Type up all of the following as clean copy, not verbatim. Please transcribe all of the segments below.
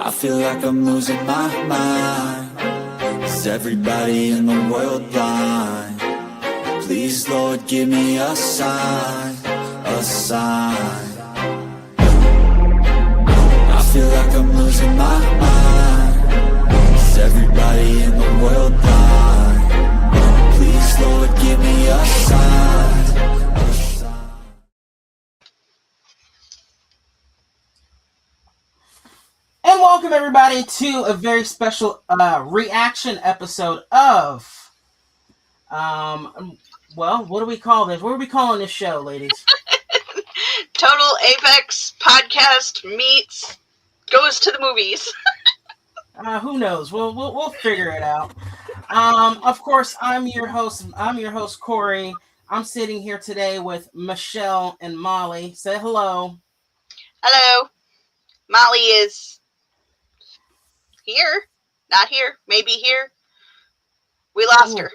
I feel like I'm losing my mind. Is everybody in the world blind? Please, Lord, give me a sign, a sign. I feel like I'm losing my mind. Is everybody in the world blind? Please, Lord, give me a sign, a sign. And welcome everybody to a very special reaction episode of what do we call this? What are we calling this show, ladies? Total Apex podcast meets goes to the movies. Who knows? We'll figure it out. Of course, I'm your host Corey. I'm sitting here today with Michelle and Molly. Say hello. Hello. Molly is here. Not here. Maybe here. We lost her.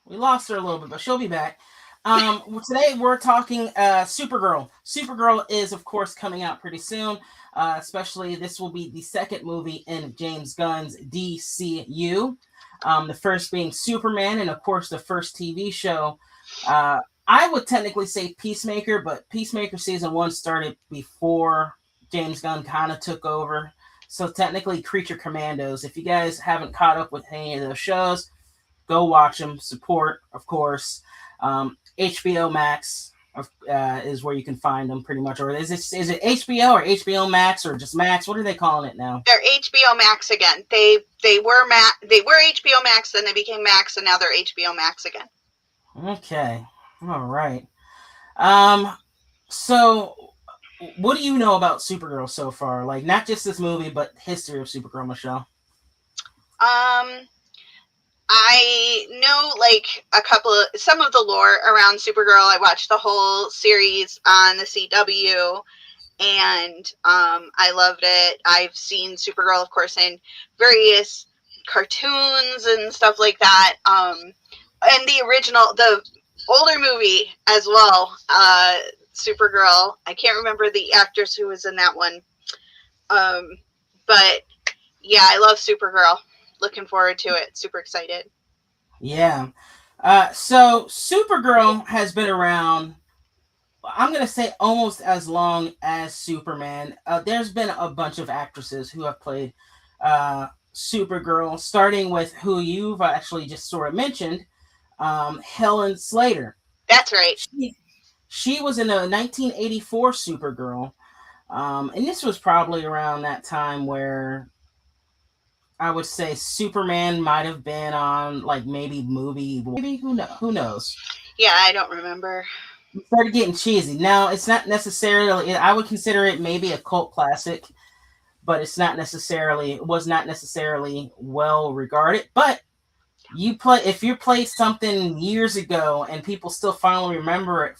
We lost her a little bit, but she'll be back. Today we're talking Supergirl. Supergirl is, of course, coming out pretty soon. Especially this will be the second movie in James Gunn's DCU. The first being Superman, and of course the first TV show. I would technically say Peacemaker, but Peacemaker season 1 started before James Gunn kind of took over. So technically Creature Commandos. If you guys haven't caught up with any of those shows, go watch them. Support, of course. HBO Max is where you can find them, pretty much. Or is it HBO or HBO Max or just Max? What are they calling it now? They're HBO Max again. They were HBO Max, then they became Max, and now they're HBO Max again. Okay, all right. So what do you know about Supergirl so far? Like, not just this movie, but history of Supergirl, Michelle. I know some of the lore around Supergirl. I watched the whole series on the CW, and I loved it. I've seen Supergirl, of course, in various cartoons and stuff like that. And the older movie as well, Supergirl. I can't remember the actress who was in that one. But yeah, I love Supergirl. Looking forward to it. Super excited. Yeah. So Supergirl has been around, I'm going to say, almost as long as Superman. There's been a bunch of actresses who have played Supergirl, starting with who you've actually just sort of mentioned, Helen Slater. That's right. She was in a 1984 Supergirl. And this was probably around that time where I would say Superman might have been on, like, maybe who knows. Yeah, I don't remember. It started getting cheesy. Now, it's not necessarily, I would consider it maybe a cult classic, but it was not necessarily well regarded. But if you played something years ago and people still fondly remember it,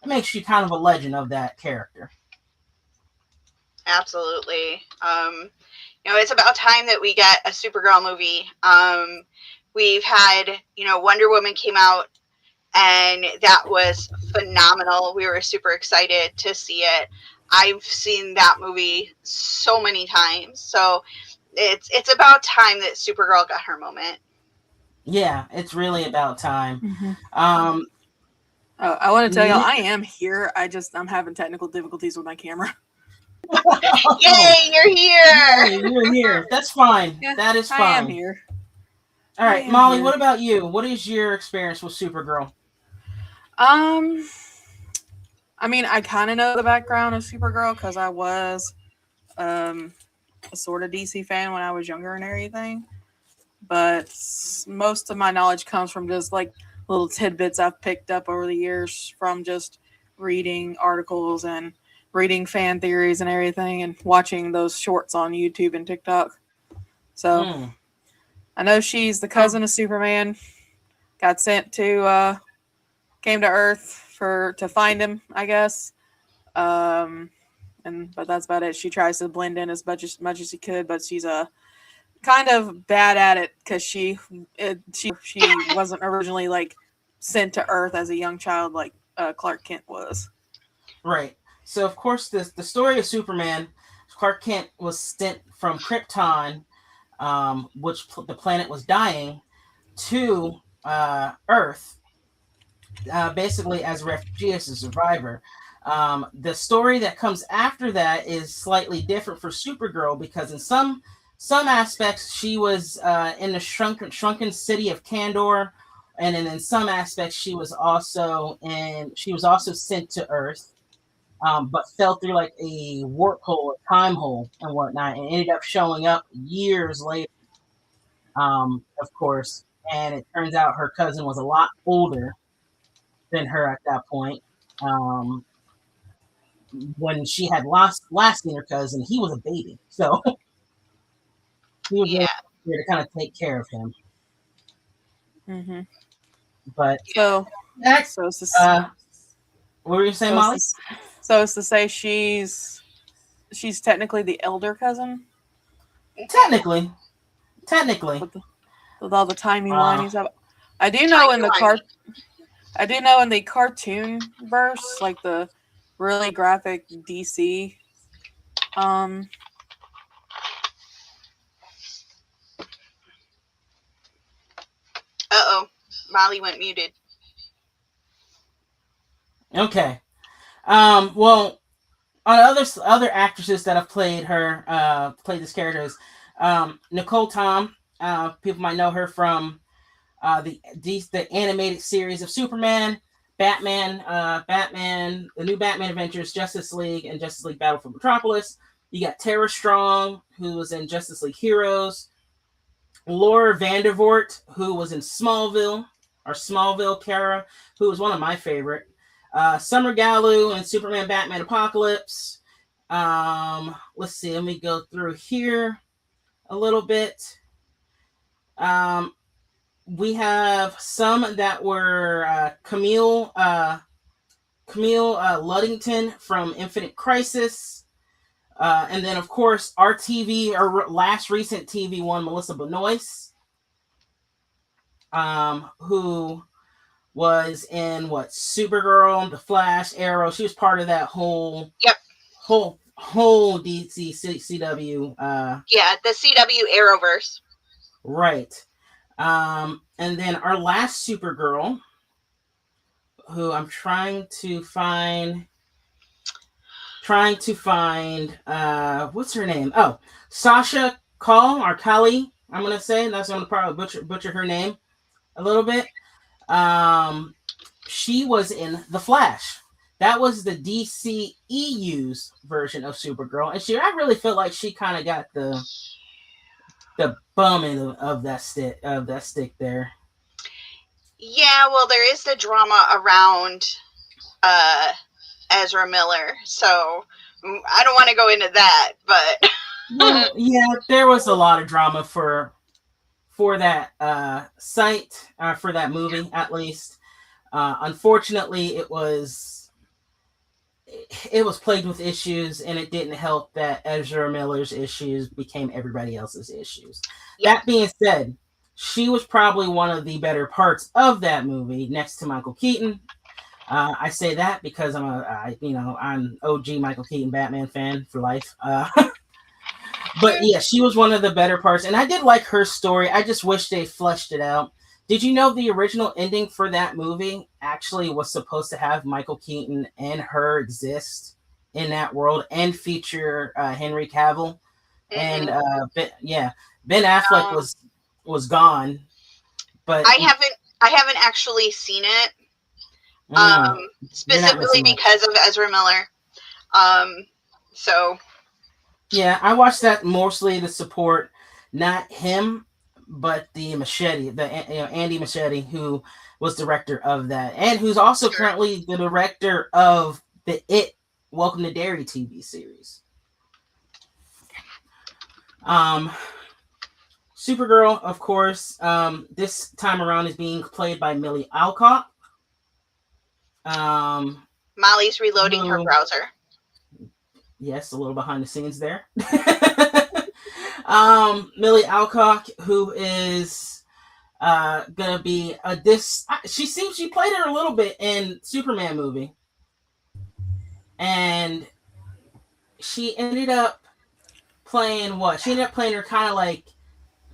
it makes you kind of a legend of that character. Absolutely. It's about time that we get a Supergirl movie. We've had, Wonder Woman came out, and that was phenomenal. We were super excited to see it. I've seen that movie so many times. So it's about time that Supergirl got her moment. Yeah, it's really about time. Mm-hmm. I want to tell you, I am here. I'm having technical difficulties with my camera. Yay, you're here! Yay, you're here. That's fine. Yeah, that is fine. I am here. All right, Molly, what about you? What is your experience with Supergirl? I mean, I kind of know the background of Supergirl because I was a sort of DC fan when I was younger and everything. But most of my knowledge comes from just like little tidbits I've picked up over the years from just reading articles and reading fan theories and everything and watching those shorts on YouTube and TikTok. So I know she's the cousin of Superman, got sent to came to Earth to find him, I guess. But that's about it. She tries to blend in as much as she could, but she's kind of bad at it because she wasn't originally like sent to Earth as a young child like Clark Kent was. Right. So of course the story of Superman, of Clark Kent was sent from Krypton, the planet was dying, to Earth, basically as a refugee, as a survivor. The story that comes after that is slightly different for Supergirl because in some aspects she was in the shrunken city of Kandor, and then in some aspects she was also sent to Earth, but fell through like a warp hole, a time hole, and whatnot, and ended up showing up years later. Of course, and it turns out her cousin was a lot older than her at that point. Um, when she had last seen her cousin, he was a baby, so he was Yeah. really there to kind of take care of him. Mm-hmm. But So that's it's what were you saying, Molly? So it's to say she's technically the elder cousin. Technically, with all the timey-wimey stuff. I do know in the cartoon verse, like the really graphic DC. Molly went muted. Okay. Well, on other actresses that have played this character is Nicole Tom. People might know her from the animated series of Superman, Batman, the new Batman Adventures, Justice League, and Justice League Battle for Metropolis. You got Tara Strong, who was in Justice League Heroes. Laura Vandervoort, who was in Smallville Kara, who was one of my favorite. Summer Gallou in Superman Batman Apocalypse. Let's see, let me go through here a little bit. We have some that were Camille Luddington from Infinite Crisis. And then, of course, our last recent TV one, Melissa Benoist, who was in Supergirl, The Flash, Arrow. She was part of that whole DC CW. The CW Arrowverse. Right. And then our last Supergirl, who I'm trying to find what's her name? Oh, Sasha Kali. I'm gonna say that's gonna probably butcher her name a little bit. She was in The Flash. That was the DCEU's version of Supergirl, and I really felt like she kind of got the bum end of that stick there. Yeah, well, there is the drama around Ezra Miller, so I don't want to go into that, but well, yeah, there was a lot of drama for that site, for that movie at least. Unfortunately, it was plagued with issues, and it didn't help that Ezra Miller's issues became everybody else's issues. Yeah. That being said, she was probably one of the better parts of that movie, next to Michael Keaton. I say that because I'm OG Michael Keaton Batman fan for life. But yeah, she was one of the better parts, and I did like her story. I just wish they fleshed it out. Did you know the original ending for that movie actually was supposed to have Michael Keaton and her exist in that world and feature Henry Cavill? Mm-hmm. And Ben Affleck was gone, but I haven't actually seen it. Specifically because of Ezra Miller. So yeah, I watched that mostly to support not him, but the Andy Machete, who was director of that, and who's also currently the director of the Welcome to Derry TV series. Supergirl, of course, this time around is being played by Millie Alcock. Molly's reloading her browser. Yes, a little behind the scenes there. Millie Alcock, who is gonna be she played her a little bit in Superman movie, and she ended up playing what? She ended up playing her kind of like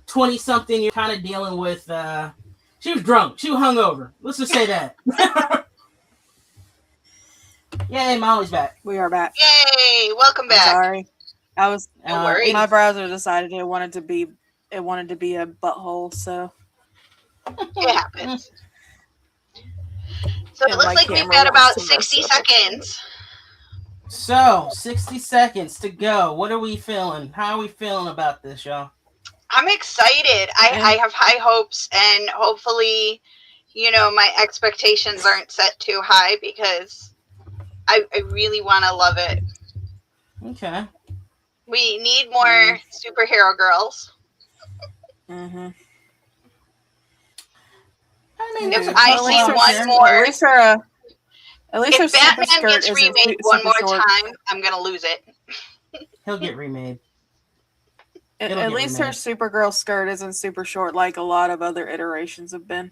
20 something. You're kind of dealing with. She was drunk. She was hungover. Let's just say that. Yay, Molly's back. We are back. Yay! Welcome I'm back. sorry. I was No worries. my browser decided it wanted to be a butthole, so It happens. So it And looks my like we've camera got wants about to mess 60 up. seconds. So 60 seconds to go. What are we feeling? How are we feeling about this, y'all? I'm excited. I have high hopes, and hopefully, my expectations aren't set too high because I really want to love it. Okay. We need more superhero girls. Mm-hmm. I mean, If there's a I couple see out one there. more, At least her if super Batman skirt gets isn't remade one super more short. time, I'm gonna lose it. He'll get remade. At It'll get least her remade. Supergirl skirt isn't super short like a lot of other iterations have been.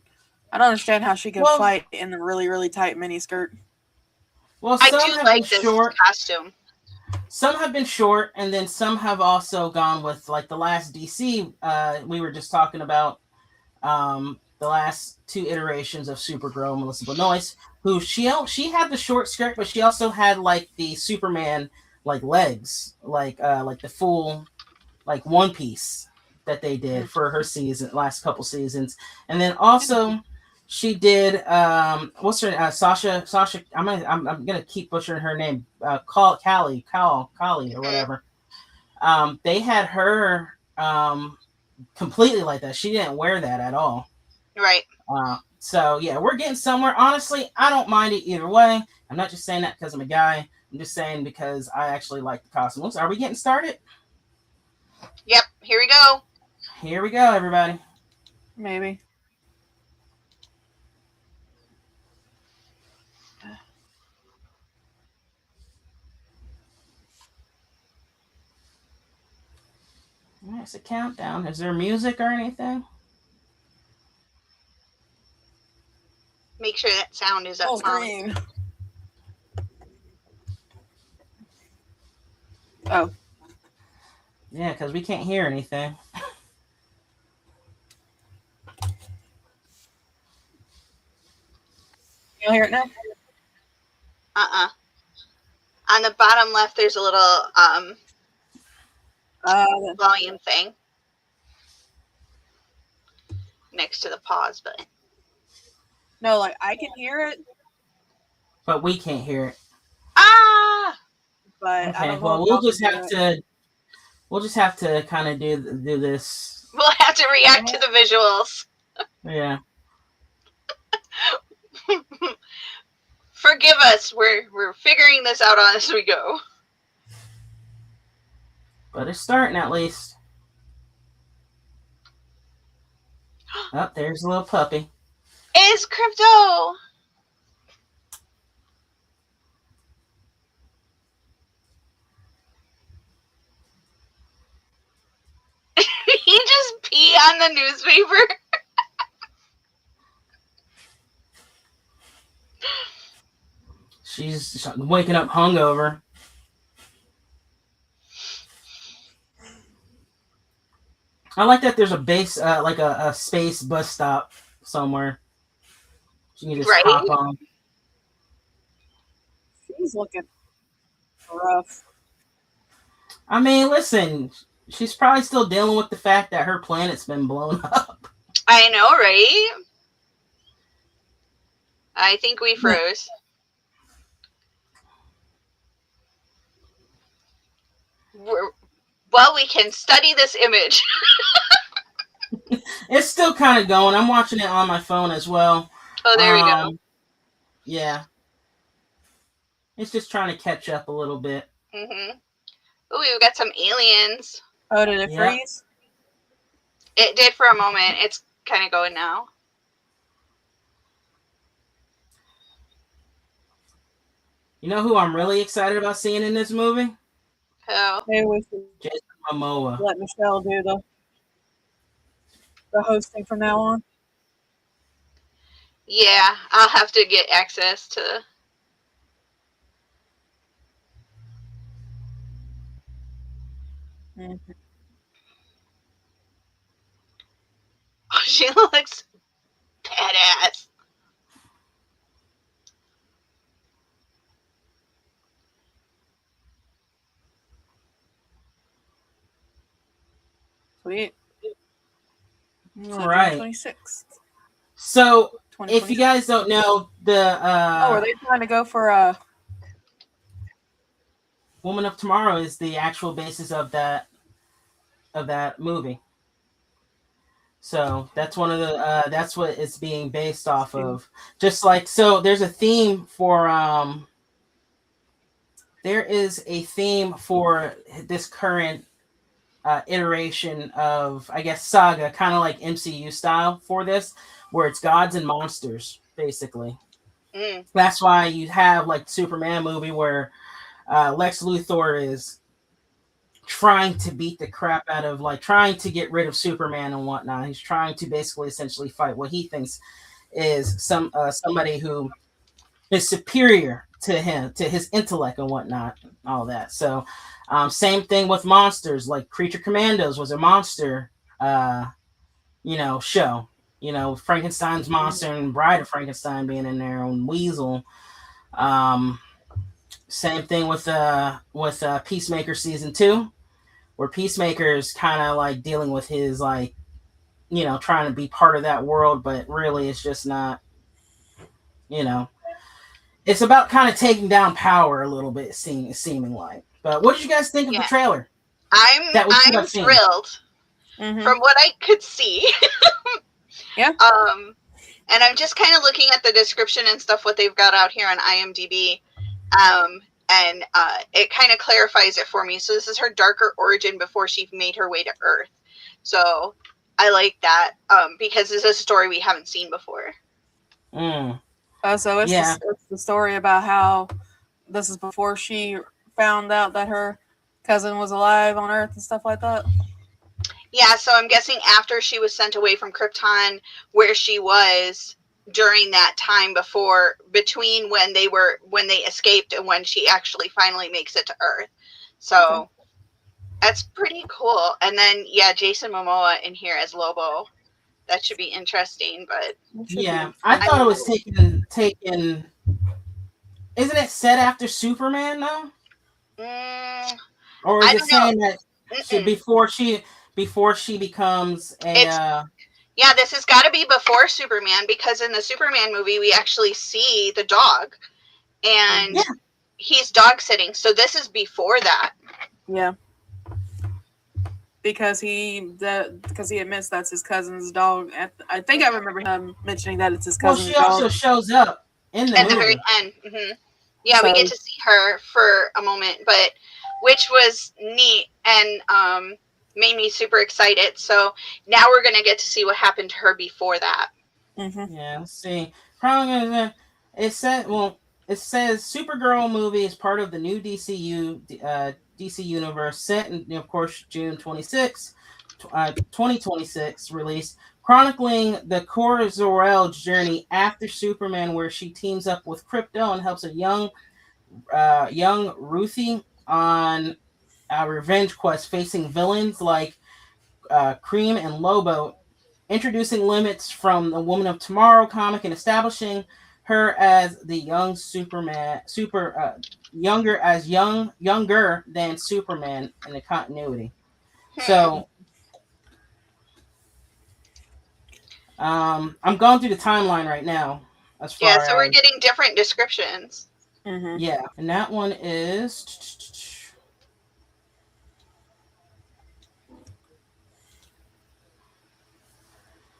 I don't understand how she can Well- fight in a really, really tight mini skirt. Well, I some do have been like this short. costume. Some have been short, and then some have also gone with like the last DC. We were just talking about the last two iterations of Supergirl, Melissa Benoist, who she had the short skirt, but she also had like the Superman like legs, like the full like one piece that they did for her last couple seasons, and then also she did what's her Sasha I'm gonna keep butchering her name, Kali or whatever. They had her completely like that. She didn't wear that at all. Right. So yeah, we're getting somewhere. Honestly, I don't mind it either way. I'm not just saying that because I'm a guy. I'm just saying because I actually like the costumes. Are we getting started? Yep. Here we go. Here we go, everybody. Maybe. All right, it's a countdown. Is there music or anything? Make sure that sound is up. Full Molly. screen. Oh. Yeah, because we can't hear anything. You'll hear it now? On the bottom left, there's a little The volume thing next to the pause button. No, like I can hear it, But we can't hear it. Ah! but I Okay, don't know well if y'all we'll just have to kind of do this. We'll have to react to the visuals. Yeah. Forgive us. We're figuring this out as we go. But it's starting at least. Oh, there's a little puppy. It's Crypto. He just pee on the newspaper. She's waking up hungover. I like that there's a base, like a space bus stop somewhere. She can just Right. hop on. She's looking rough. I mean, listen, she's probably still dealing with the fact that her planet's been blown up. I know, right? I think we froze. Well, we can study this image. It's still kind of going. I'm watching it on my phone as well. Oh, there we go. Yeah. It's just trying to catch up a little bit. Mm-hmm. Oh, we've got some aliens. Oh, did it Yeah. freeze? It did for a moment. It's kind of going now. You know who I'm really excited about seeing in this movie? Oh, Maybe we should Jason Momoa. let Michelle do the hosting from now on. yeah. I'll have to get access to. Mhm. Oh, she looks badass. Sweet. All So June right. 26th, So if you 2026. guys don't know, the Oh, are they trying to go for a? Woman of Tomorrow is the actual basis of that movie. So that's one of the that's what it's being based off of. Just like so, there's a theme for there is a theme for this current iteration of I guess saga, kind of like MCU style for this, where it's gods and monsters basically. Mm. That's why you have like Superman movie where Lex Luthor is trying to beat the crap out of like trying to get rid of Superman and whatnot. He's trying to basically essentially fight what he thinks is somebody who is superior to him, to his intellect and whatnot, all that. So same thing with monsters, like Creature Commandos was a monster show. Frankenstein's monster and Bride of Frankenstein being in there and Weasel. Um Same thing with Peacemaker season 2 where Peacemaker is kind of like dealing with his like trying to be part of that world, but really it's just not. You know, it's about kind of taking down power a little bit, seeming like. But what did you guys think of the Yeah. trailer I'm that we should I'm have seen? thrilled Mhm. from what I could see. Yeah. And I'm just kind of looking at the description and stuff what they've got out here on IMDb. And it kind of clarifies it for me. So this is her darker origin before she made her way to Earth. So I like that because this is a story we haven't seen before. Mm, So it's, yeah, it's the story about how this is before she found out that her cousin was alive on Earth and stuff like that. Yeah, so I'm guessing after she was sent away from Krypton, where she was during that time between when they escaped and when she actually finally makes it to Earth. So that's pretty cool. And then Jason Momoa in here as Lobo. That should be interesting, but yeah. I thought it was taken. Isn't it set after Superman though? Or is I it don't know. saying that before she becomes a this has got to be before Superman because in the Superman movie we actually see the dog and he's dog sitting. So this is before that. Yeah. Because he admits that's his cousin's dog. I think I remember him mentioning that it's his cousin's she dog. also shows up in the at movie. the very end. Mm-hmm. Yeah, we get to see her for a moment, but which was neat and made me super excited. So now we're gonna get to see what happened to her before that. Mm-hmm. Yeah, let's see. It says Supergirl movie is part of the new DC universe set in, of course, June 26, 2026 release, chronicling the Kora Zor-El's journey after Superman, where she teams up with Krypto and helps a young Ruthie on a revenge quest facing villains like Cream and Lobo, introducing limits from the Woman of Tomorrow comic and establishing her as the young younger than Superman in the continuity. So I'm going through the timeline right now as far so we're as getting different descriptions. Mm-hmm. yeah, and that one is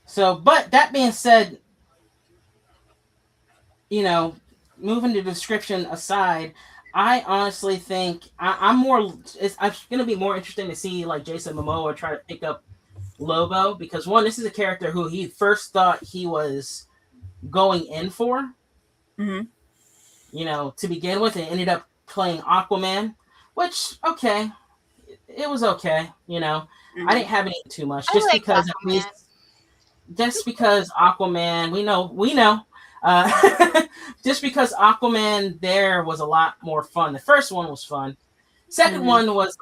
so. But that being said, moving the description aside, I honestly think I'm more. It's going to be more interesting to see like Jason Momoa try to pick up Lobo because one, this is a character who he first thought he was going in for. Mm-hmm. To begin with, and ended up playing Aquaman, which it was okay. Mm-hmm. I didn't have any too much I like because at Aquaman. least just because Aquaman, we know. Just because Aquaman there was a lot more fun. The first one was fun. Second one was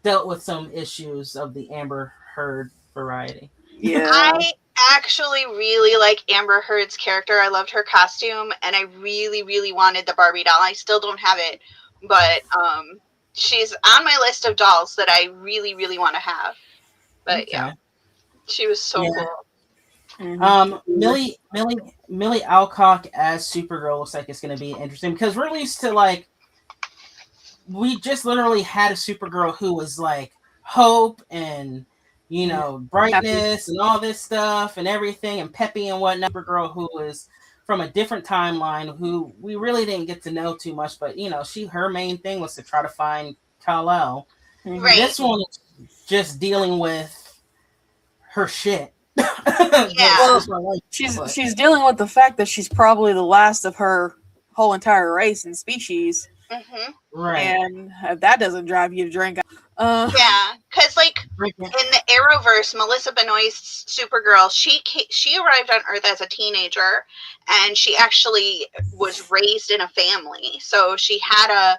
dealt with some issues of the Amber Heard variety. Yeah. I actually really like Amber Heard's character. I loved her costume, and I really, really wanted the Barbie doll. I still don't have it, but she's on my list of dolls that I really, really want to have. But yeah, she was so Yeah. cool. Millie Alcock as Supergirl looks like it's going to be interesting because we're used to like we just literally had a Supergirl who was like hope and brightness and all this stuff and everything and peppy and whatnot. Supergirl who was from a different timeline who we really didn't get to know too much, but her main thing was to try to find Kal-El. Right. This one is just dealing with her shit. Yeah. Well, she's dealing with the fact that she's probably the last of her whole entire race and species. Mm-hmm. Right. And if that doesn't drive you to drink, yeah, because like in the Arrowverse, Melissa Benoist's Supergirl, she arrived on Earth as a teenager, and she actually was raised in a family. So she had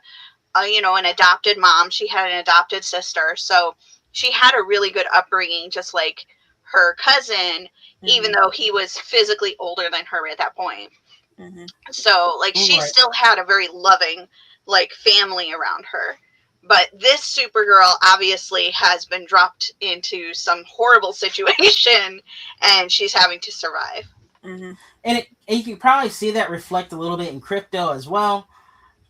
an adopted mom. She had an adopted sister. So she had a really good upbringing, just like her cousin, even though he was physically older than her at that point. So like she still had a very loving like family around her. But this Supergirl obviously has been dropped into some horrible situation, and she's having to survive. And you can probably see that reflect a little bit in Crypto as well,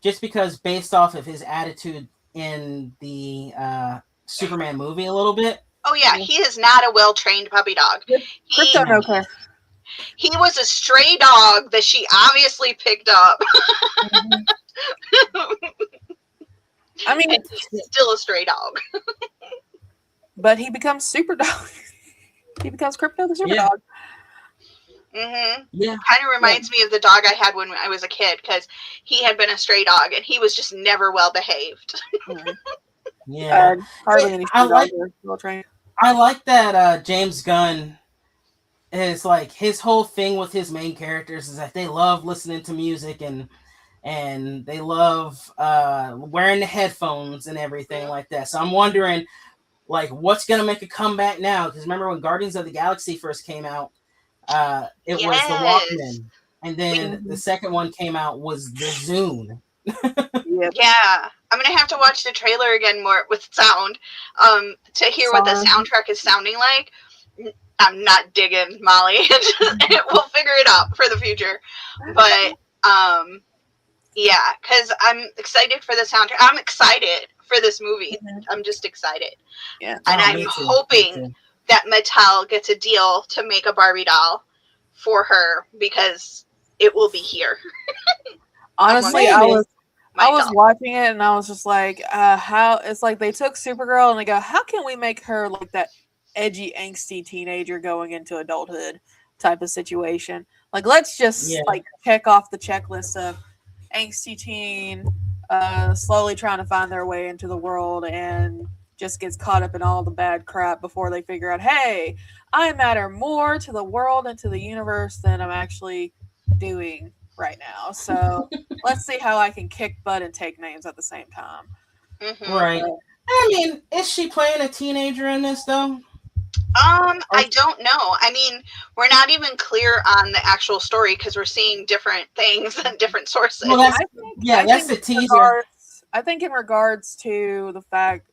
just because based off of his attitude in the Superman movie a little bit. Oh yeah, he is not a well-trained puppy dog. Crypto no care. He was a stray dog that she obviously picked up. I mean, and he's still a stray dog. But he becomes Super Dog. He becomes Crypto the Super Dog. Yeah. Kind of reminds me of the dog I had when I was a kid, because he had been a stray dog and he was just never well behaved. Yeah. Hardly any I like well trained. I like that James Gunn is like his whole thing with his main characters is that they love listening to music and they love wearing the headphones and everything like that. So I'm wondering like what's gonna make a comeback now, because remember when Guardians of the Galaxy first came out, it was the Walkman, and then the second one came out was the Zune. Yeah, I'm gonna have to watch the trailer again more with sound to hear what the soundtrack is sounding like. I'm not digging Molly. We'll figure it out for the future, but yeah, because I'm excited for the soundtrack. I'm excited for this movie. I'm just excited. Yeah, and I'm hoping that Mattel gets a deal to make a Barbie doll for her, because it will be here. Honestly, I was watching it and I was just like, how it's like they took Supergirl and they go, how can we make her like that edgy, angsty teenager going into adulthood type of situation? Like, let's just like check off the checklist of angsty teen, slowly trying to find their way into the world and just gets caught up in all the bad crap before they figure out, hey, I matter more to the world and to the universe than I'm actually doing right now. So let's see how I can kick butt and take names at the same time. Right. I mean, is she playing a teenager in this though? I don't know. I mean, we're not even clear on the actual story because we're seeing different things and different sources. Well, that's the teaser. I think in regards to the fact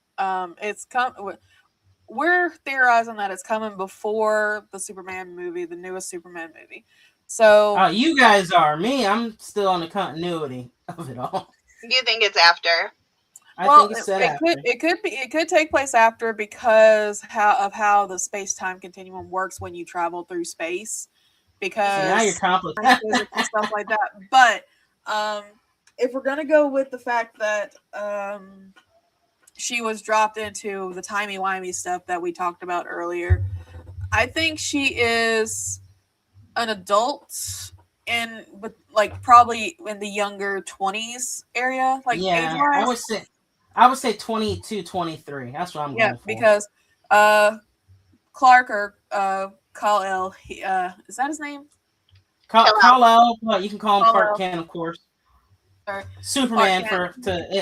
we're theorizing that it's coming before the Superman movie, the newest Superman movie. So you guys are. Me, I'm still on the continuity of it all. You think it's after? I think it's set after. It could take place after because of how the space-time continuum works when you travel through space. Because now you're complicated and stuff like that. But if we're gonna go with the fact that she was dropped into the timey-wimey stuff that we talked about earlier, I think she is an adult but like probably in the younger 20s area, like age-wise. I would say 22, 23. That's what I'm going for. Because Clark or Kal-El, is that his name? Kal-El, you can call him Kal-El. Clark Kent, of course. Superman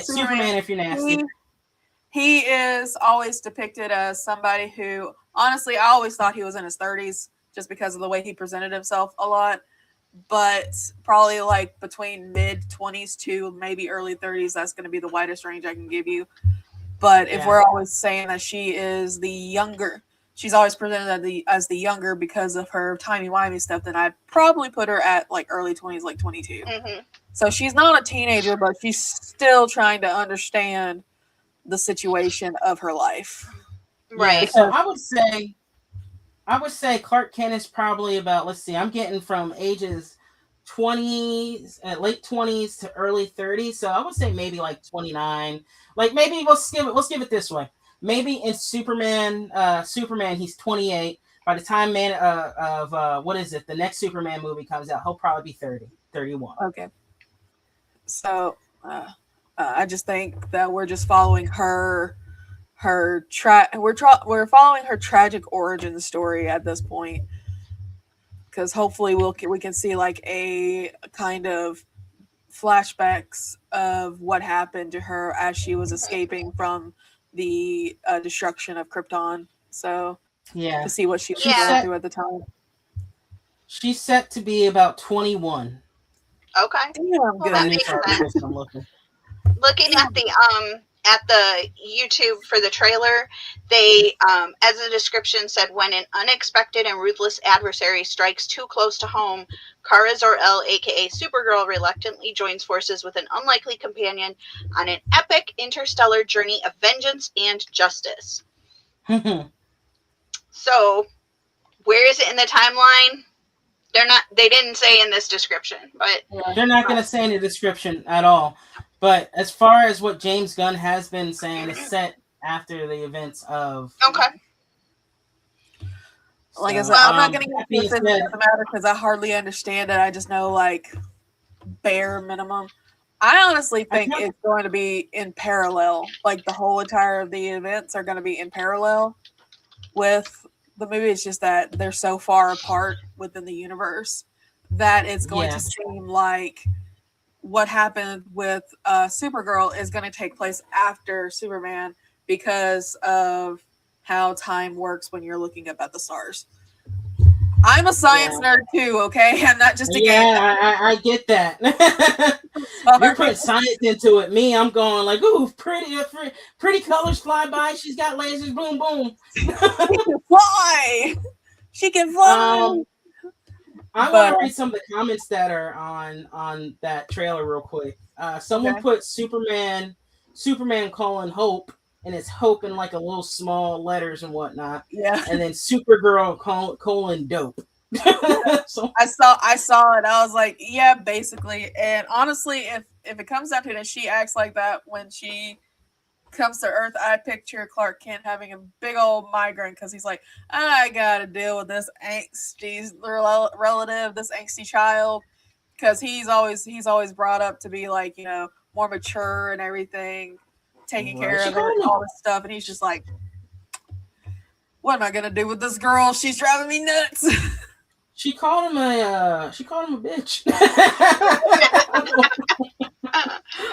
Superman if you're nasty. he is always depicted as somebody who, honestly, I always thought he was in his 30s just because of the way he presented himself a lot. But probably like between mid 20s to maybe early 30s, that's going to be the widest range I can give you. But if we're always saying that she is the younger, she's always presented as the younger because of her timey-wimey stuff, then I'd probably put her at like early 20s, like 22. Mm-hmm. So she's not a teenager, but she's still trying to understand the situation of her life. Right. Yeah, so I would say Clark Kent is probably about, let's see, I'm getting from ages 20s, late 20s to early 30s. So I would say maybe like 29. Like maybe let's give it this way. Maybe in Superman he's 28. By the time what is it? The next Superman movie comes out, he'll probably be 30, 31. Okay. So I just think that we're just following we're following her tragic origin story at this point, because hopefully we can see like a kind of flashbacks of what happened to her as she was escaping from the destruction of Krypton. So Yeah, to see what she was Yeah. going through at the time. she's set to be about 21. Okay. Damn Well, good. that makes sense. I'm looking. Looking at the YouTube for the trailer, they as the description said, when an unexpected and ruthless adversary strikes too close to home, Kara Zor-El, aka Supergirl, reluctantly joins forces with an unlikely companion on an epic interstellar journey of vengeance and justice. So, where is it in the timeline? They didn't say in this description, but They're not going to say in the description at all. But as far as what James Gunn has been saying, it's set after the events of. okay. Like I said, I'm not going to get into the matter because I hardly understand it. I just know like bare minimum. I honestly think it's going to be in parallel. Like the whole entire of the events are going to be in parallel with the movie. It's just that they're so far apart within the universe that it's going to seem like what happened with Supergirl is going to take place after Superman because of how time works when you're looking up at the stars. I'm a science nerd too, okay? I'm not just a game. I get that. You're putting science into it. Me, I'm going like, ooh, pretty colors fly by. She's got lasers, boom, boom. She can fly. She can fly. I want to read some of the comments that are on that trailer real quick. Someone put Superman Hope, and it's Hope in like a little small letters and whatnot. Yeah. And then Supergirl dope. So I saw it. I was like, yeah, basically. And honestly, if it comes down to it and she acts like that when she comes to Earth, I picture Clark Kent having a big old migraine because he's like, I gotta deal with this angsty relative, this angsty child, because he's always brought up to be like, more mature and everything, taking care of her and all this stuff, and he's just like, what am I gonna do with this girl? She's driving me nuts. She called him a bitch.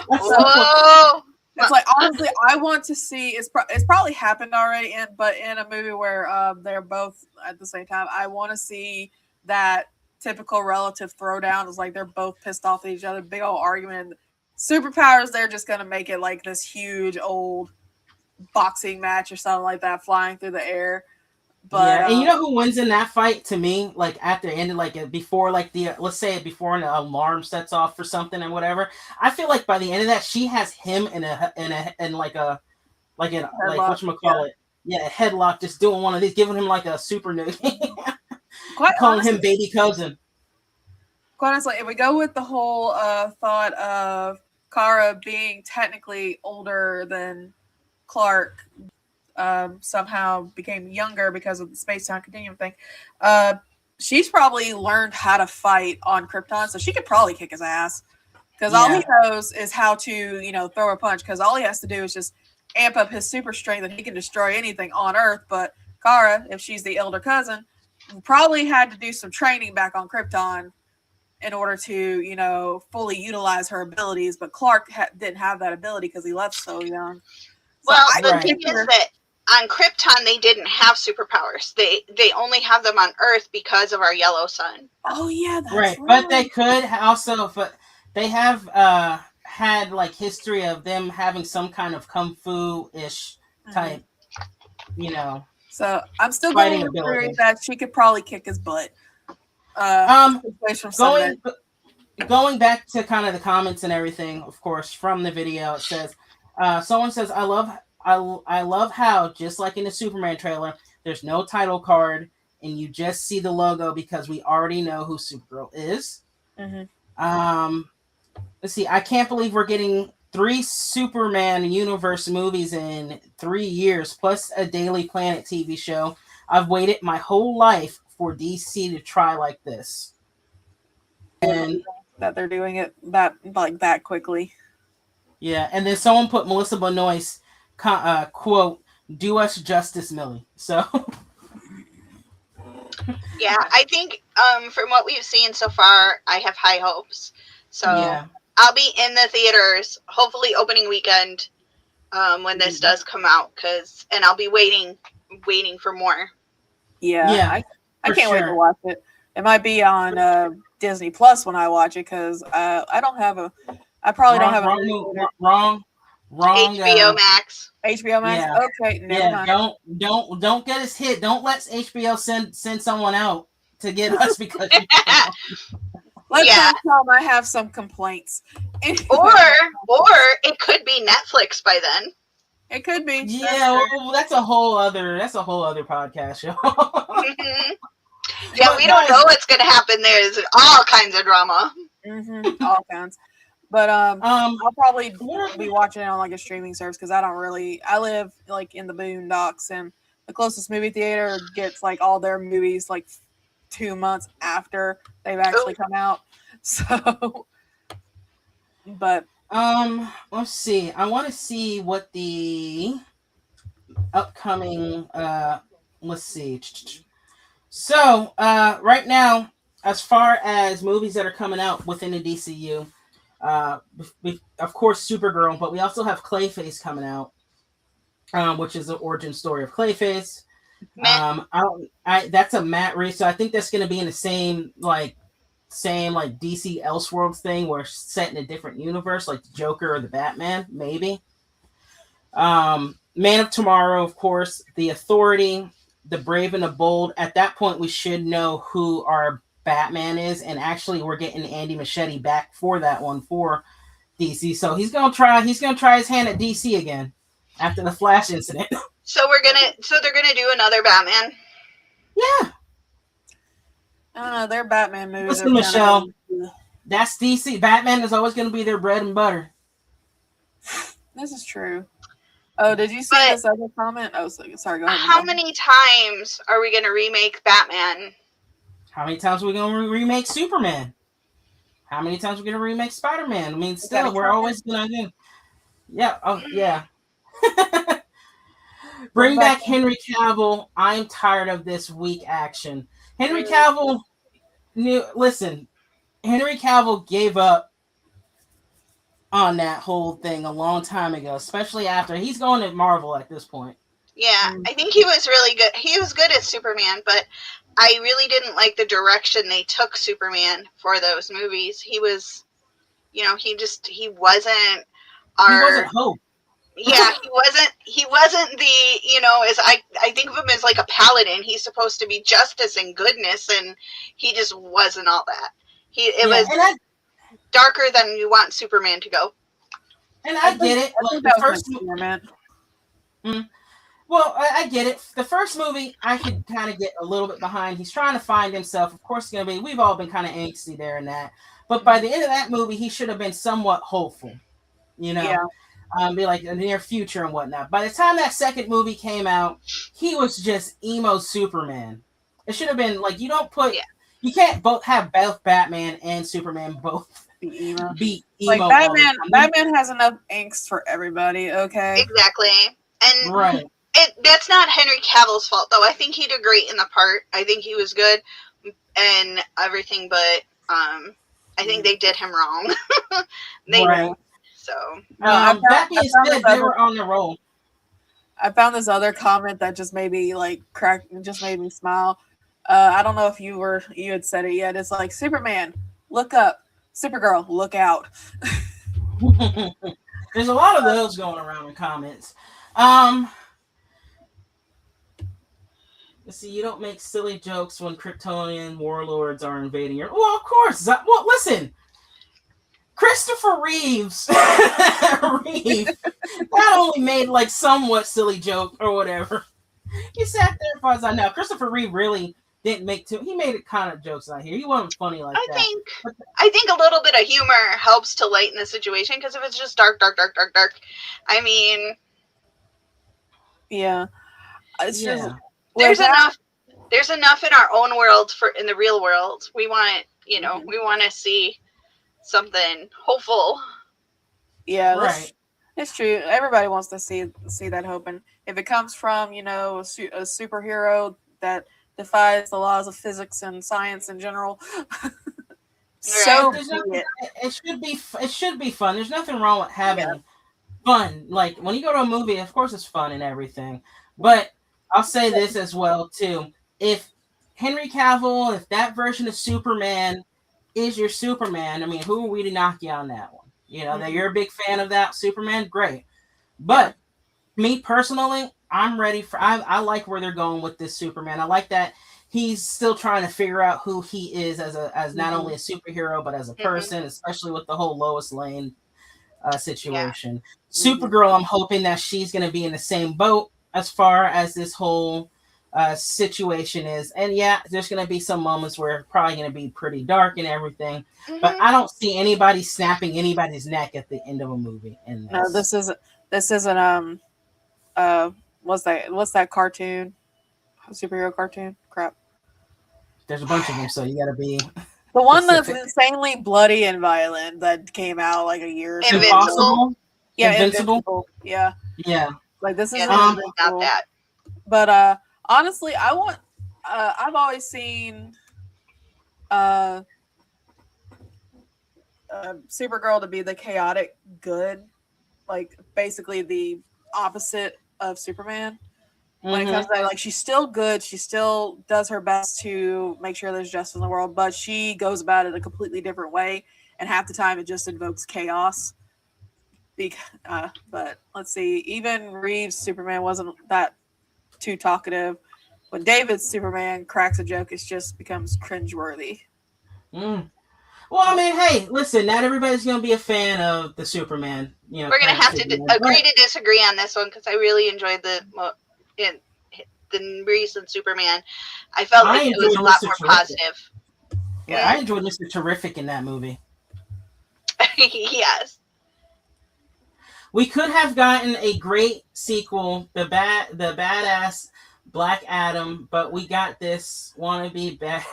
Whoa. It's like, honestly, I want to see. It's probably happened already, but in a movie where they're both at the same time, I want to see that typical relative throwdown. It's like they're both pissed off at each other, big old argument. Superpowers, they're just gonna make it like this huge old boxing match or something like that, flying through the air. But and you know who wins in that fight to me? Like after it ended, like before, like let's say before an alarm sets off for something and whatever. I feel like by the end of that, she has him in like whatchamacallit, a headlock, just doing one of these, giving him like a super nuke, calling him baby cousin. Quite honestly, if we go with the whole thought of Kara being technically older than Clark, somehow became younger because of the space-time continuum thing, she's probably learned how to fight on Krypton, so she could probably kick his ass. Because all he knows is how to, throw a punch, because all he has to do is just amp up his super strength and he can destroy anything on Earth. But Kara, if she's the elder cousin, probably had to do some training back on Krypton in order to, fully utilize her abilities. But Clark didn't have that ability because he left so young. Well, I the Right. thing is that on Krypton they didn't have superpowers. They only have them on Earth because of our yellow sun. Oh yeah, that's Right, right. but they could also, but they have had like history of them having some kind of kung fu ish type, you know, So I'm still fighting going with the theory abilities. that she could probably kick his butt. Um, From Sunday. going back to kind of the comments and everything, of course, from the video, it says, someone says, I love how just like in the Superman trailer, there's no title card and you just see the logo because we already know who Supergirl is. Let's see. I can't believe we're getting 3 Superman universe movies in 3 years, plus a Daily Planet TV show. I've waited my whole life for DC to try like this. And That they're doing it that quickly. yeah, and then someone put Melissa Benoist quote, "Do us justice, Millie." So Yeah, I think from what we've seen so far, I have high hopes. So yeah, I'll be in the theaters, hopefully opening weekend, when this does come out, and I'll be waiting for more. Yeah, I for can't wait to sure. watch it. It might be on Disney Plus when I watch it because I don't have a. I probably don't have a wrong. HBO Max. HBO Max. Yeah. Okay, never mind. Don't get us hit. Don't let HBO send someone out to get us because Let's Yeah. not tell them I have some complaints. Or it could be Netflix by then. It could be. yeah, well, that's a whole other podcast show. Mhm. Yeah, we don't know what's going to happen. There's all kinds of drama. All kinds. But I'll probably what- be watching it on like a streaming service because I live like in the boondocks and the closest movie theater gets like all their movies like 2 months after they've actually come out. So, but let's see. I want to see what the upcoming let's see. So, right now, as far as movies that are coming out within the DCU, of course, Supergirl, but we also have Clayface coming out, which is the origin story of Clayface. That's a Matt Reeves, so I think that's going to be in the same DC Elseworlds thing, where it's set in a different universe, like the Joker or the Batman, maybe. Man of Tomorrow, of course, The Authority, The Brave and the Bold. At that point, we should know who our Batman is, and actually, we're getting Andy Muschietti back for that one for DC. So he's gonna try his hand at DC again after the Flash incident. So they're gonna do another Batman. Yeah. I don't know. Their Batman movies. Listen, Michelle, that's DC. Batman is always going to be their bread and butter. This is true. Oh, did you see this other comment? Oh, sorry. Go ahead. How many times are we gonna remake Batman? How many times are we going to remake Superman? How many times are we going to remake Spider-Man? I mean, still, we're always going to do. Yeah. Oh, yeah. Bring back Henry Cavill. I'm tired of this weak action. Henry Cavill Henry Cavill gave up on that whole thing a long time ago, especially after he's going to Marvel at this point. Yeah, I think he was really good. He was good as Superman, but I really didn't like the direction they took Superman for those movies. He was, he wasn't He wasn't Hope. Yeah, he wasn't the, as I think of him as like a paladin. He's supposed to be justice and goodness, and he just wasn't all that. It was darker than you want Superman to go. And I get it. Like, the first Superman. Well, I get it. The first movie, I could kind of get a little bit behind. He's trying to find himself. Of course, we've all been kind of angsty there and that. But by the end of that movie, he should have been somewhat hopeful, be like in the near future and whatnot. By the time that second movie came out, he was just emo Superman. It should have been like, you can't both have both Batman and Superman both be emo. Like Batman has enough angst for everybody. Okay, exactly, and right. That's not Henry Cavill's fault, though. I think he did great in the part. I think he was good and everything, but I think they did him wrong. Right. So that being said, they were on the roll. I found this other comment that just made me like crack, just made me smile. I don't know if you had said it yet. It's like Superman, look up. Supergirl, look out. There's a lot of those going around in comments. Let's see, you don't make silly jokes when Kryptonian warlords are invading your. Well, of course. Well, listen, Christopher Reeves not only made like somewhat silly joke or whatever. He sat there as far as I know. Christopher Reeve really didn't make too. He made it kind of jokes out here. He wasn't funny like that. I think a little bit of humor helps to lighten the situation, because if it's just dark, I mean, yeah, it's just there's enough in our own world in the real world. We want we want to see something hopeful. Yeah, right. It's true. Everybody wants to see that hope, and if it comes from a superhero that defies the laws of physics and science in general, so it should be fun. There's nothing wrong with having fun. Like when you go to a movie, of course it's fun and everything. But I'll say this as well too: if Henry Cavill, if that version of Superman is your Superman, I mean, who are we to knock you on that one? That you're a big fan of that Superman, great. But me personally, I'm ready for. I like where they're going with this Superman. I like that he's still trying to figure out who he is as not only a superhero but as a person, especially with the whole Lois Lane situation. Supergirl, I'm hoping that she's going to be in the same boat as far as this whole situation is. And there's going to be some moments where it's probably going to be pretty dark and everything. But I don't see anybody snapping anybody's neck at the end of a movie. No, this isn't. What's that cartoon? Superhero cartoon? Crap. There's a bunch of them, so you got to be the one that's insanely bloody and violent that came out like a year ago. Invincible. Yeah, Invincible. Yeah. Yeah. Like this is not that. But honestly, I've always seen Supergirl to be the chaotic good, like basically the opposite of Superman. When it comes to that, like she's still good, she still does her best to make sure there's justice in the world, but she goes about it a completely different way, and half the time it just invokes chaos. But let's see, even Reeves' Superman wasn't that too talkative. When David's Superman cracks a joke, it just becomes cringeworthy. Well, I mean, hey, listen, not everybody's going to be a fan of the Superman. We're going to have to agree to disagree on this one, because I really enjoyed the recent Superman. I felt like it was a lot more positive. Yeah, I enjoyed Mr. Terrific in that movie. Yes. We could have gotten a great sequel, the badass Black Adam, but we got this wannabe bad.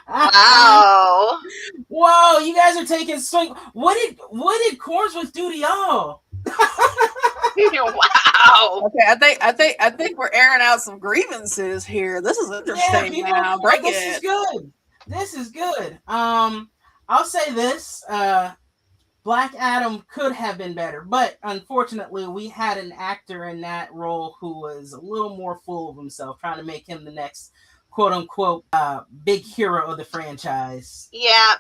Wow. Whoa, you guys are taking swing. What did Cornsworth do to y'all? Wow. Okay, I think we're airing out some grievances here. This is interesting. Now, This is good. I'll say this. Black Adam could have been better, but unfortunately, we had an actor in that role who was a little more full of himself, trying to make him the next quote-unquote big hero of the franchise. Yeah.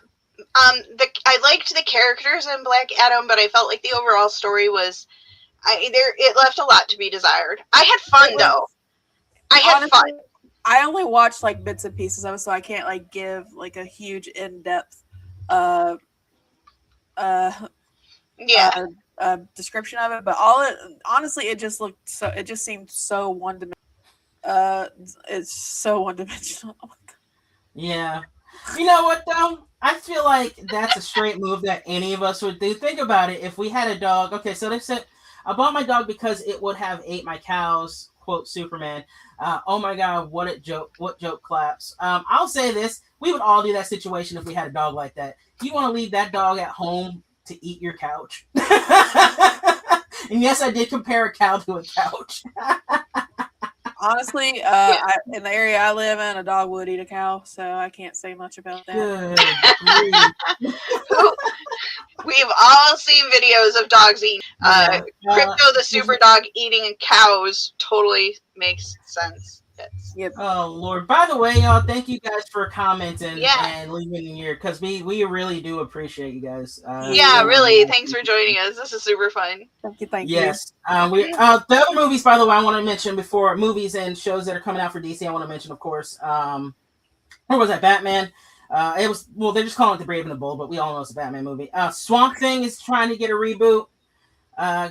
I liked the characters in Black Adam, but I felt like the overall story was it left a lot to be desired. I had fun though. I had fun. I only watched like bits and pieces of it, so I can't like give like a huge in-depth description of it. But honestly, it just seemed so one-dimensional. It's so one-dimensional. Oh my God. Yeah. You know what though? I feel like that's a straight move that any of us would do. Think about it. If we had a dog, okay, so they said I bought my dog because it would have ate my cows, quote Superman. Oh my God, what joke claps. I'll say this, we would all do that situation if we had a dog like that. You want to leave that dog at home to eat your couch. And yes, I did compare a cow to a couch. Honestly, in the area I live in, a dog would eat a cow, so I can't say much about that. Good grief. We've all seen videos of dogs eating. Yeah. Crypto the super dog eating cows totally makes sense. Yes. Yep. Oh Lord! By the way, y'all, thank you guys for commenting Yeah. and leaving in here because we really do appreciate you guys. Yeah, really. Thanks for joining us. This is super fun. Thank you. Yes. The other movies, by the way, I want to mention before movies and shows that are coming out for DC. I want to mention, of course, where was that? Batman. It was they're just calling it The Brave and the Bold, but we all know it's a Batman movie. Swamp Thing is trying to get a reboot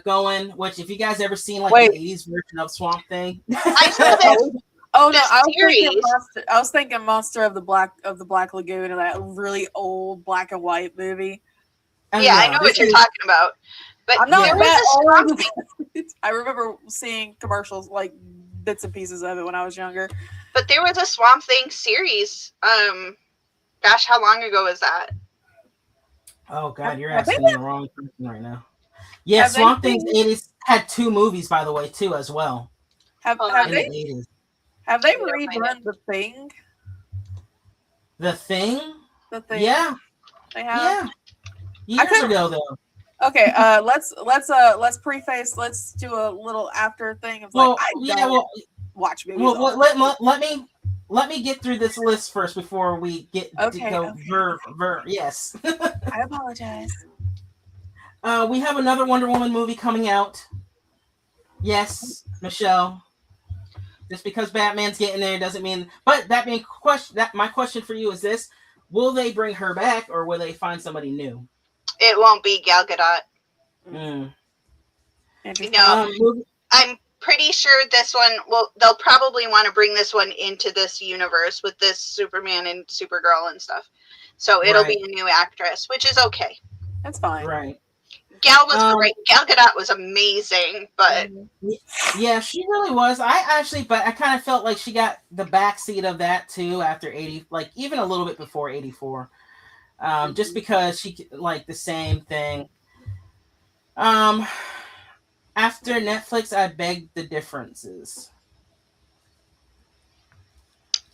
going. Which, if you guys ever seen like the '80s version of Swamp Thing, I saw that. Oh no, I was thinking Monster of the Black Lagoon, and that really old black and white movie. Yeah, I know what you're talking about. But I'm not there that was old. I remember seeing commercials, like bits and pieces of it when I was younger. But there was a Swamp Thing series. Gosh, how long ago was that? Oh God, you're asking the wrong person right now. Yeah, Swamp Thing's '80s had 2 movies, by the way, too, as well. Have they redone The Thing? The Thing? The Thing. Yeah. They have. Yeah. Years ago, though. Okay, let's preface. Let's do a little after thing. Of watch movies. Well, let me get through this list first before we get to go. Yes. I apologize. We have another Wonder Woman movie coming out. Yes, Michelle. Just because Batman's getting there doesn't mean. But my question for you is this: will they bring her back, or will they find somebody new? It won't be Gal Gadot. I'm pretty sure this one. Well, they'll probably want to bring this one into this universe with this Superman and Supergirl and stuff. So it'll be a new actress, which is okay. That's fine. Right. Gal was great. Gal Gadot was amazing, but yeah, she really was. But I kind of felt like she got the backseat of that too after 80, like even a little bit before 84. Just because she like the same thing. After Netflix, I beg the differences.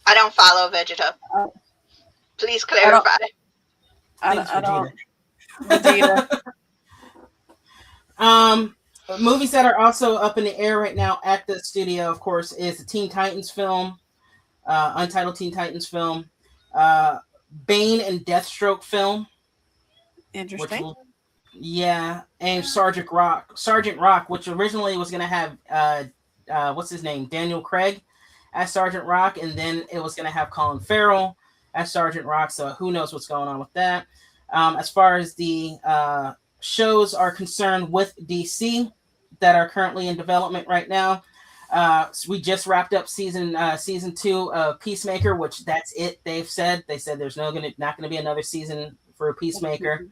I don't follow Vegeta. Please clarify. I don't. Vegeta. Movies that are also up in the air right now at the studio, of course, is the Teen Titans film, untitled Teen Titans film, Bane and Deathstroke film. Interesting. And Sergeant Rock, which originally was going to have what's his name, Daniel Craig as Sergeant Rock, and then it was going to have Colin Farrell as Sergeant Rock. So who knows what's going on with that? As far as the shows are concerned with DC that are currently in development right now, so we just wrapped up season 2 of Peacemaker, which that's it. They said there's not going to be another season for Peacemaker.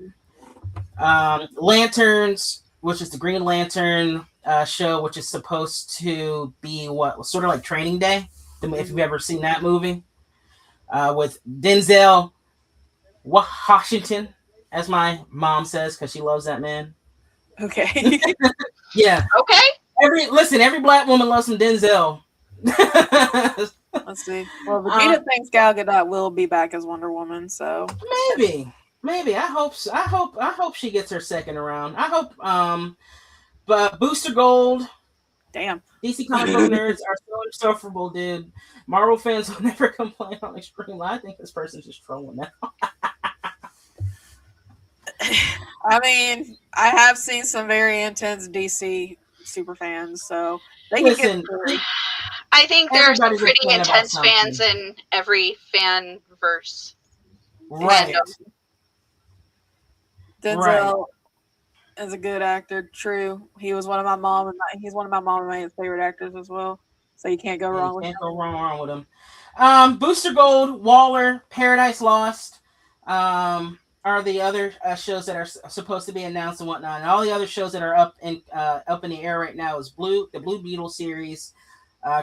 Lanterns, which is the Green Lantern show, which is supposed to be sort of like Training Day, if you've ever seen that movie, with Denzel Washington, as my mom says, because she loves that man. Okay. Yeah. Okay. Every black woman loves some Denzel. Let's see. Well, Vegeta thinks Gal Gadot will be back as Wonder Woman, so maybe. I hope so. I hope she gets her second around. I hope. But Booster Gold. Damn. DC comic book nerds are so insufferable, dude. Marvel fans will never complain on Extreme. I think this person's just trolling now. I mean, I have seen some very intense DC super fans, so they can get through. I think there's some pretty intense fans in every fan verse. Right. Denzel is a good actor. True, he's one of my mom and my favorite actors as well. So you can't go wrong with him. Can't go wrong with him. Booster Gold, Waller, Paradise Lost. Are the other shows that are supposed to be announced and whatnot, and all the other shows that are up in the air right now is the Blue Beetle series,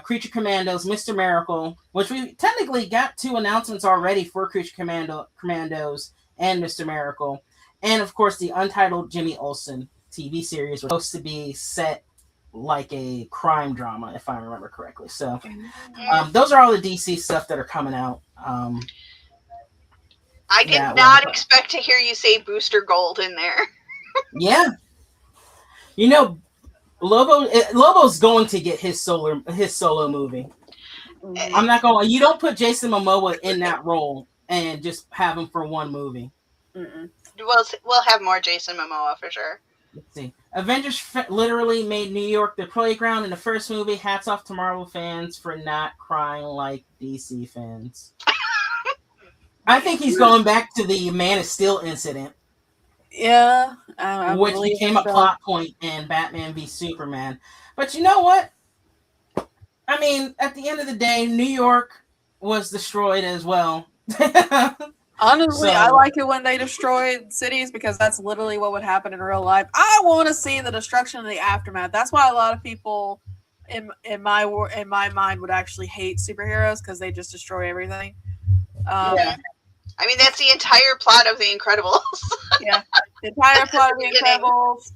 Creature Commandos, Mr. Miracle, which we technically got 2 announcements already for Creature Commandos and Mr. Miracle, and of course the untitled Jimmy Olsen TV series was supposed to be set like a crime drama, if I remember correctly. So Mm. those are all the DC stuff that are coming out. I did That way. not expect to hear you say Booster Gold in there. Yeah, you know, Lobo's going to get his solo movie. I'm not going. You don't put Jason Momoa in that role and just have him for one movie. Mm-mm. We'll have more Jason Momoa for sure. Let's see. Avengers literally made New York the playground in the first movie. Hats off to Marvel fans for not crying like DC fans. I think he's going back to the Man of Steel incident, Yeah, I which believe became a so. plot point in Batman v Superman. But you know what? I mean, at the end of the day, New York was destroyed as well. Honestly, So- I like it when they destroy cities because that's literally what would happen in real life. I want to see the destruction of the aftermath. That's why a lot of people in my mind would actually hate superheroes because they just destroy everything. Yeah. I mean, that's the entire plot of The Incredibles. Yeah, the entire plot of The Beginning. Incredibles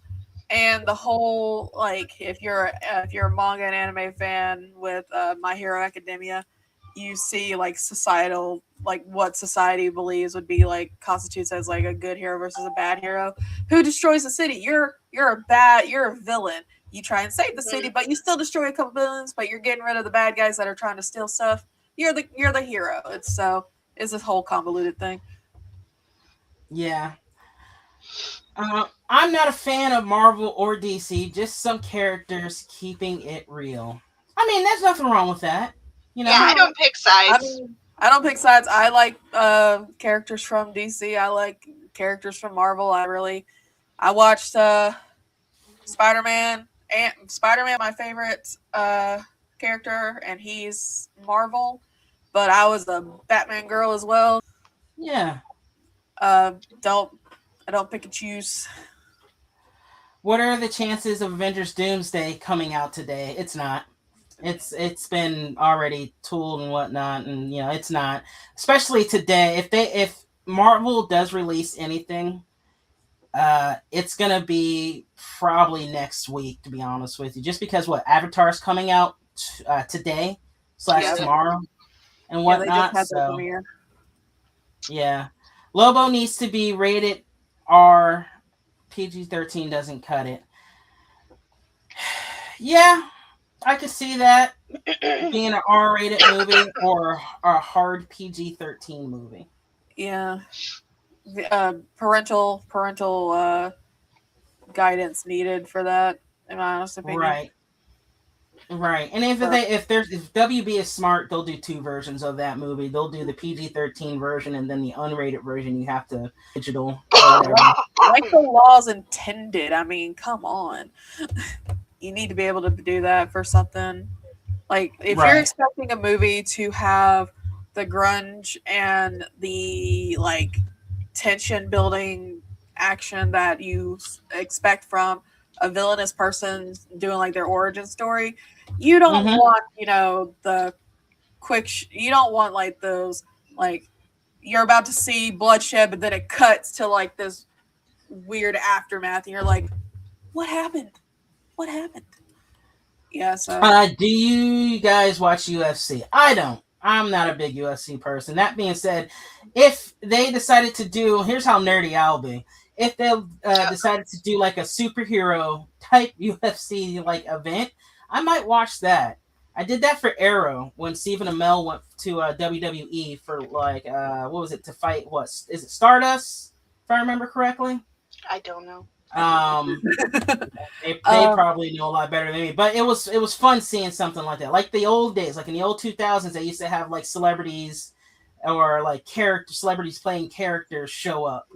and the whole if you're a manga and anime fan with My Hero Academia, you see societal what society believes would be constitutes as a good hero versus a bad hero who destroys the city. You're a villain. You try and save the city, but you still destroy a couple villains, but you're getting rid of the bad guys that are trying to steal stuff. You're the hero. It's this whole convoluted thing. Yeah. I'm not a fan of Marvel or DC, just some characters keeping it real. I mean, there's nothing wrong with that. You know? Yeah, I don't pick sides. I don't pick sides. I like characters from DC. I like characters from Marvel. I watched Spider-Man. And Spider-Man, my favorite character, and he's Marvel. But I was a Batman girl as well. Yeah. I don't pick and choose. What are the chances of Avengers Doomsday coming out today? It's not. It's been already tooled and whatnot, and it's not. Especially today, if Marvel does release anything, it's gonna be probably next week, to be honest with you. Just because Avatar's coming out today / tomorrow and whatnot. They just had the premiere. Yeah, Lobo needs to be rated R. PG-13 doesn't cut it. Yeah, I could see that being an R-rated movie or a hard PG-13 movie. Yeah, parental guidance needed for that, in my honest opinion. Right. And if WB is smart, they'll do 2 versions of that movie. They'll do the PG-13 version and then the unrated version you have to digital. Like the laws intended. I mean, come on. You need to be able to do that for something. If you're expecting a movie to have the grunge and the tension building action that you expect from a villainous person doing their origin story, you don't want the quick you don't want those you're about to see bloodshed but then it cuts to this weird aftermath and you're like, what happened? Yeah. So do you guys watch UFC? I don't. I'm not a big UFC person. That being said, if they decided to do, here's how nerdy I'll be. If they decided to do a superhero type UFC event, I might watch that. I did that for Arrow when Stephen Amell went to WWE for what was it, to fight? What is it, Stardust? If I remember correctly. I don't know. They probably know a lot better than me, but it was fun seeing something like that, like the old days, in the old 2000s. They used to have celebrities or celebrities playing characters show up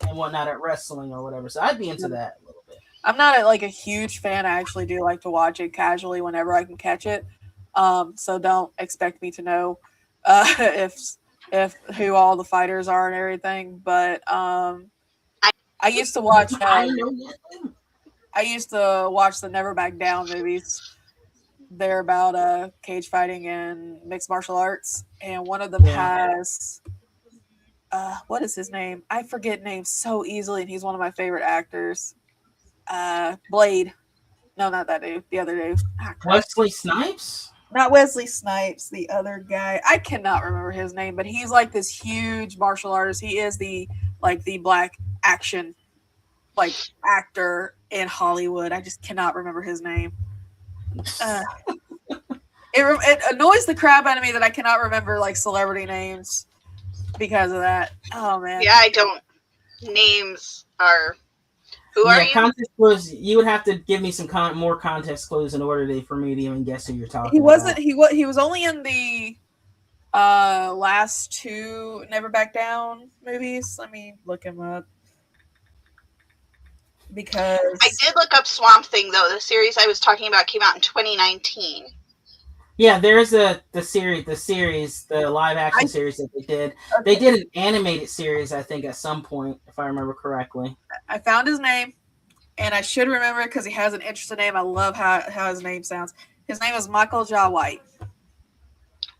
and whatnot at wrestling or whatever. So I'd be into that a little bit. I'm not a huge fan. I actually do like to watch it casually whenever I can catch it. So don't expect me to know if who all the fighters are and everything. But I used to watch. I used to watch the Never Back Down movies. They're about cage fighting and mixed martial arts, and one of them has what is his name? I forget names so easily, and he's one of my favorite actors. Blade. No, not that dude. The other dude. Ah, crap. Wesley Snipes? Not Wesley Snipes. The other guy. I cannot remember his name, but he's like this huge martial artist. He is the black action actor in Hollywood. I just cannot remember his name. It annoys the crap out of me that I cannot remember like celebrity names because of that. Oh man. Yeah, I don't. Names are. Who are you? Context clues. You would have to give me some more context clues in order for me to even guess who you're talking He wasn't. about. He was only in the last two Never Back Down movies. Let me look him up because I did look up Swamp Thing though. The series I was talking about came out in 2019. Yeah, there's the series, the live action series that they did. Okay. They did an animated series, I think, at some point, if I remember correctly. I found his name, and I should remember it because he has an interesting name. I love how his name sounds. His name is Michael Jai White.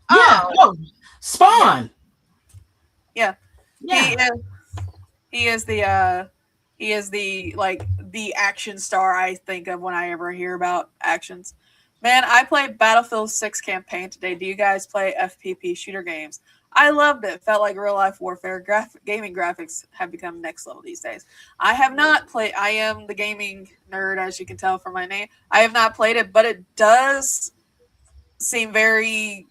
Yeah, Spawn. Yeah. He is the like the action star I think of when I ever hear about actions. Man, I played Battlefield 6 campaign today. Do you guys play FPP shooter games? I loved it. Felt like real life warfare. Gaming graphics have become next level these days. I have not played. I am the gaming nerd, as you can tell from my name. I have not played it, but it does seem very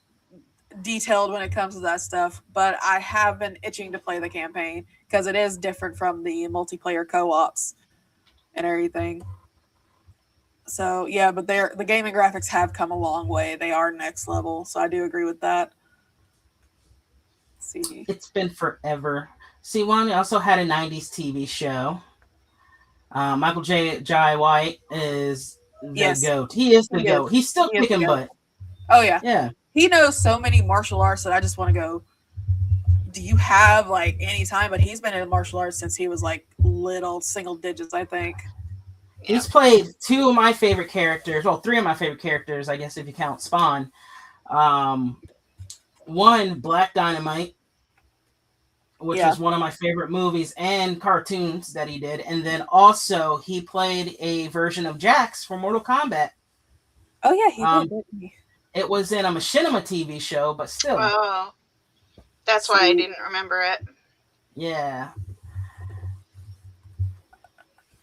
detailed when it comes to that stuff. But I have been itching to play the campaign because it is different from the multiplayer co-ops and everything. So yeah, but the gaming graphics have come a long way. They are next level, so I do agree with that. Let's see, it's been forever. See, one also had a '90s TV show. Michael Jai White is the GOAT. He is the GOAT. He's still kicking butt. Oh yeah, yeah. He knows so many martial arts that I just want to go. Do you have like any time? But he's been in martial arts since he was like little, single digits, I think. He's played two of my favorite characters. Well, three of my favorite characters, I guess, if you count Spawn. One, Black Dynamite, which is one of my favorite movies and cartoons that he did. And then also he played a version of Jax for Mortal Kombat. Oh, yeah, he did, didn't he? It was in a Machinima TV show, but still. Oh, that's why I didn't remember it. Yeah.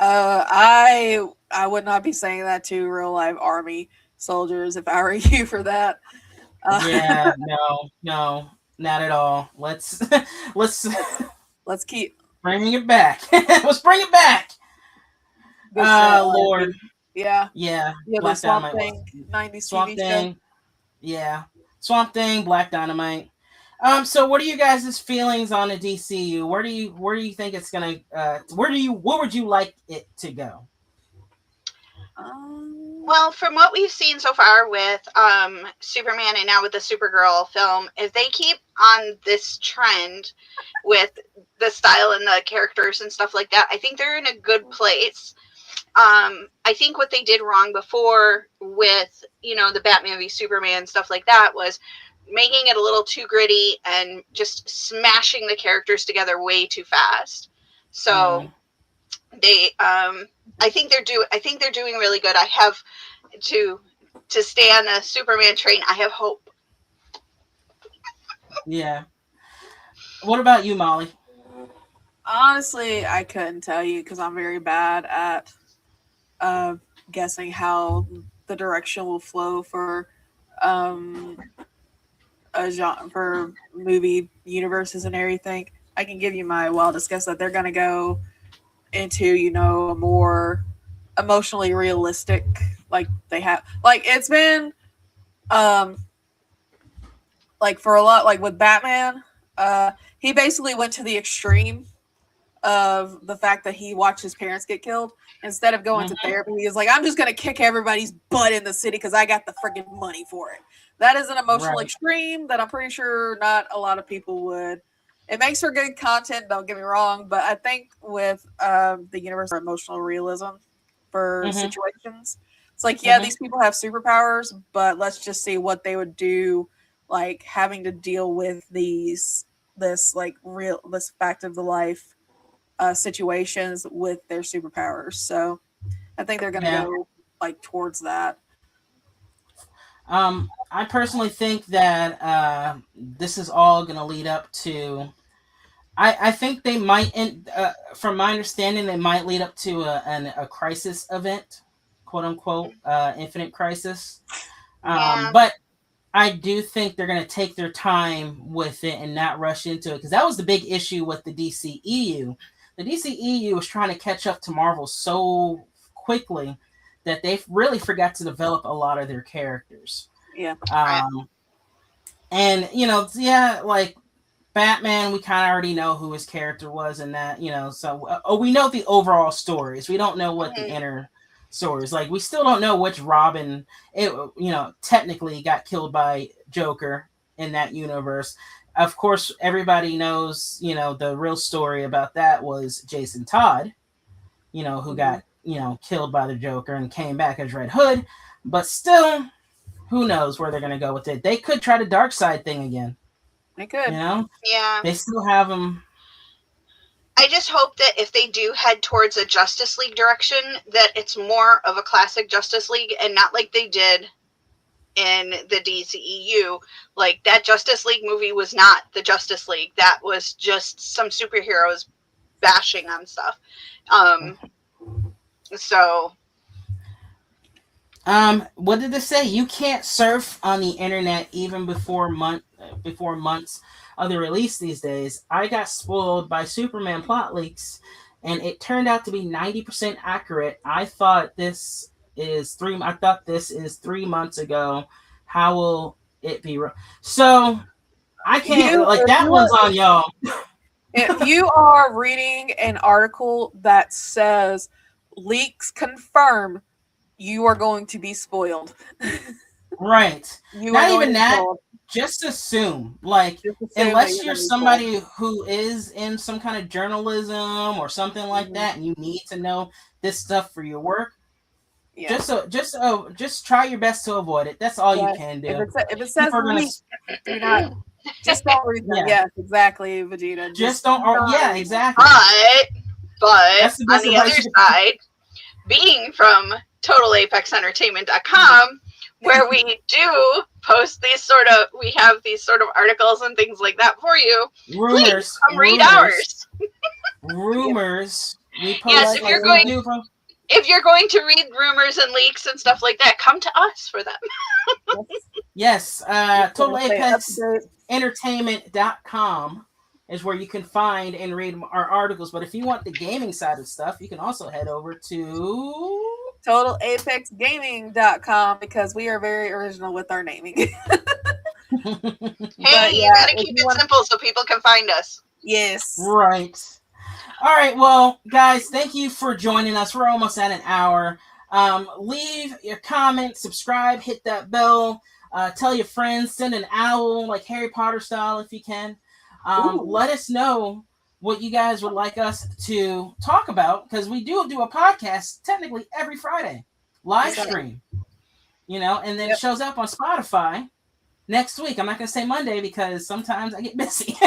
I would not be saying that to real life army soldiers if I were you for that. Yeah, no, not at all. Let's keep bringing it back. Let's bring it back. Lord. Yeah. Black Swamp Thing, 90s Swamp TV Thing. show. Yeah. Swamp Thing, Black Dynamite. So what are you guys' feelings on the DCU? Where do you think it's gonna what would you like it to go? Well, from what we've seen so far with Superman and now with the Supergirl film, if they keep on this trend with the style and the characters and stuff like that, I think they're in a good place. I think what they did wrong before with, the Batman v Superman, stuff like that, was making it a little too gritty and just smashing the characters together way too fast. So they, I think they're doing really good. I have to stay on the Superman train. I have hope. Yeah. What about you, Molly? Honestly, I couldn't tell you because I'm very bad at guessing how the direction will flow for a genre, for movie universes and everything. I can give you my wildest guess that they're going to go into, a more emotionally realistic, like they have, like it's been, like for a lot, like with Batman, he basically went to the extreme of the fact that he watched his parents get killed. Instead of going to therapy, he was like, I'm just going to kick everybody's butt in the city because I got the freaking money for it. That is an emotional extreme that I'm pretty sure not a lot of people would. It makes for good content, don't get me wrong, but I think with the universe of emotional realism for situations, it's like, these people have superpowers, but let's just see what they would do, like having to deal with this fact of the life situations with their superpowers. So I think they're going to go like towards that. I personally think that this is all going to lead up to. I think they might, from my understanding, they might lead up to a crisis event, quote unquote, Infinite Crisis. Yeah. But I do think they're going to take their time with it and not rush into it, because that was the big issue with the DCEU. The DCEU was trying to catch up to Marvel so quickly that they really forgot to develop a lot of their characters. Yeah. And yeah, like Batman, we kind of already know who his character was, and that so we know the overall stories. We don't know what the inner stories. Like, we still don't know which Robin, technically got killed by Joker in that universe. Of course, everybody knows, the real story about that was Jason Todd, who got, killed by the Joker and came back as Red Hood. But still, who knows where they're going to go with it. They could try the dark side thing again. They could. Yeah. They still have them. I just hope that if they do head towards a Justice League direction, that it's more of a classic Justice League and not like they did in the DCEU. Like, that Justice League movie was not the Justice League. That was just some superheroes bashing on stuff. So... what did it say? You can't surf on the internet even before months of the release these days. I got spoiled by Superman plot leaks, and it turned out to be 90% accurate. I thought this is 3 months ago. How will it be? So I can't, that one's on y'all. If you are reading an article that says leaks confirm, you are going to be spoiled. Right. Not even that. Spoiled. Just assume, unless you're somebody who is in some kind of journalism or something like that, and you need to know this stuff for your work. Yeah. Just try your best to avoid it. That's all you can do. If it says leaks, do not. Just don't read them. Yeah. Yes, exactly, Vegeta. Just don't. Yeah, exactly. But on the other side, being from TotalApexEntertainment.com, where we do post we have these sort of articles and things like that for you. Rumors. Please come read ours. Rumors. Yes, if you're going to read rumors and leaks and stuff like that, come to us for them. Yes. TotalApexEntertainment.com is where you can find and read our articles. But if you want the gaming side of stuff, you can also head over to TotalApexGaming.com, because we are very original with our naming. Hey, you gotta keep it simple so people can find us. Yes. Right. All right. Well, guys, thank you for joining us. We're almost at an hour. Leave your comments, subscribe, hit that bell, tell your friends, send an owl like Harry Potter style if you can. Let us know what you guys would like us to talk about, because we do a podcast technically every Friday, live stream, and then it shows up on Spotify next week. I'm not going to say Monday because sometimes I get busy.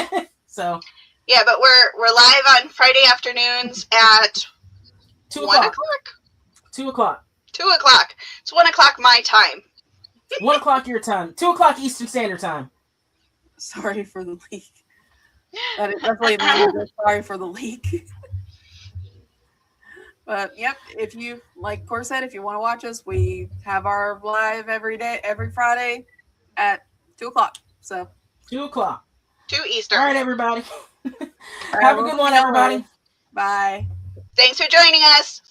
So yeah, but we're live on Friday afternoons at 2 o'clock. 2 o'clock. 2 o'clock. It's 1 o'clock my time. 1 o'clock your time. 2 o'clock Eastern Standard Time. Sorry for the leak. That's definitely sorry for the leak. But yep, if you, like Cor said, if you want to watch us, we have our live every Friday at 2 o'clock. So 2 o'clock. 2 Eastern. All right, everybody. Have a good one, everybody. Bye. Thanks for joining us.